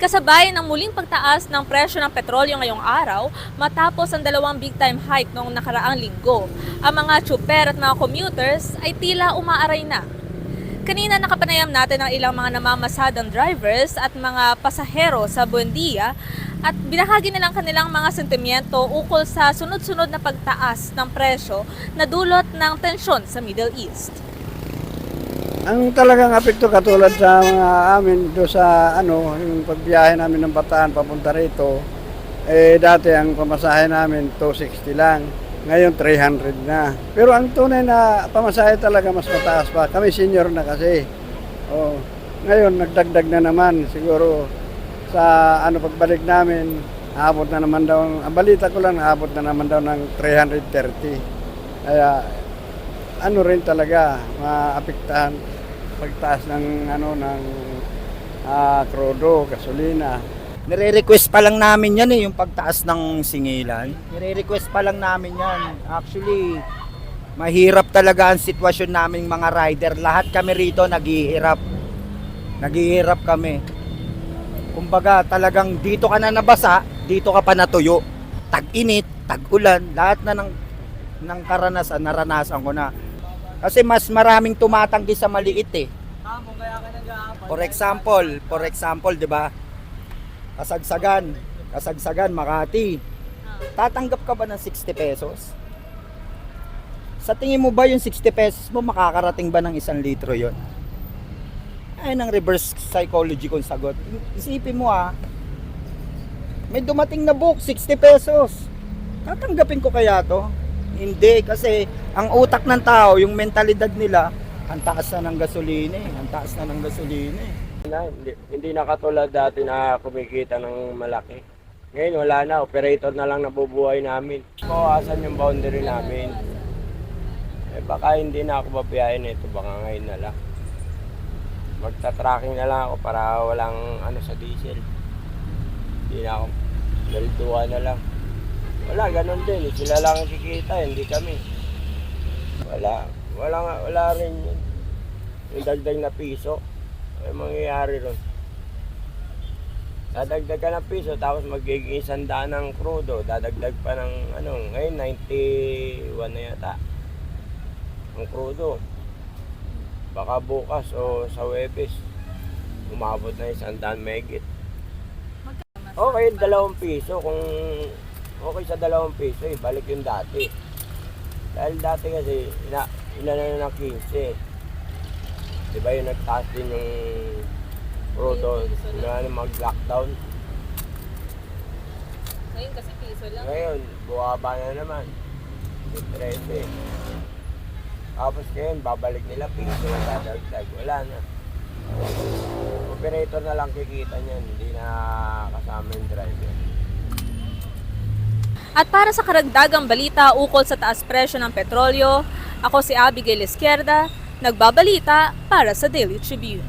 Kasabay ng muling pagtaas ng presyo ng petrolyo ngayong araw matapos ang dalawang big-time hike noong nakaraang linggo. Ang mga tsuper at mga commuters ay tila umaaray na. Kanina nakapanayam natin ang ilang mga namamasadang drivers at mga pasahero sa Buendia at binahagi nilang kanilang mga sentimiento ukol sa sunod-sunod na pagtaas ng presyo na dulot ng tensyon sa Middle East. Ang talagang apekto katulad sa mga amin do sa yung pagbiyahe namin ng Bataan papunta rito, dati ang pamasahe namin 260 lang, ngayon 300 na. Pero ang tunay na pamasahe talaga mas mataas pa. Kami senior na kasi. Ngayon nagdagdag na naman siguro sa pagbalik namin, aabot na naman daw, ang balita ko lang aabot na naman daw ng 330. Kaya rin talaga maapektahan pagtaas ng krudo, gasolina. Nire-request pa lang namin yan yung pagtaas ng singilan. Nire-request pa lang namin yan. Actually, mahirap talaga ang sitwasyon naming mga rider. Lahat kami rito naghihirap. Naghihirap kami. Kumbaga talagang dito ka na nabasa, dito ka pa natuyo. Tag-init, tag-ulan, lahat na ng karanasan, naranasan ko na. Kasi mas maraming tumatanggi sa maliit For example, 'di ba? Kasagsagan, Makati. Tatanggap ka ba ng 60 pesos? Sa tingin mo ba yung 60 pesos mo makakarating ba ng 1 litro 'yon? Ay, ng reverse psychology kong sagot. Isipin mo may dumating na book, 60 pesos. Tatanggapin ko kaya to? Hindi, kasi ang utak ng tao, yung mentalidad nila, ang taas na ng gasolina Hindi na katulad dati na kumikita ng malaki. Ngayon wala na, operator na lang nabubuhay namin. Bawasan yung boundary namin. Baka hindi na ako babiyahin ito, baka ngayon na lang. Magta-tracking na lang ako para walang sa diesel. Hindi na ako, dalituhan na lang. Wala, ganun din. Sila lang ang kikita, hindi kami. Wala rin yun. Yung dagdag na piso, ay mangyayari ron. Dadagdag ka ng piso, tapos magiging 100 ng krudo. Dadagdag pa ng, ngayon 91 na yata. Ang krudo. Baka bukas o sa Webes, umabot na 100 megit. Okay, 2 piso. Kung okay sa 2 piso, balik yung dati. Dahil dati kasi, inano na ng 15. Diba yung nagtaas din yung crudo na mag-lockdown. Ngayon kasi piso lang. Ngayon, buwaba na naman. 13. Tapos ngayon, babalik nila piso na dadagdag. Wala na. Operator na lang kikita niyan, hindi na kasama yung driver. At para sa karagdagang balita ukol sa taas presyo ng petrolyo, ako si Abigail Izquierda, nagbabalita para sa Daily Tribune.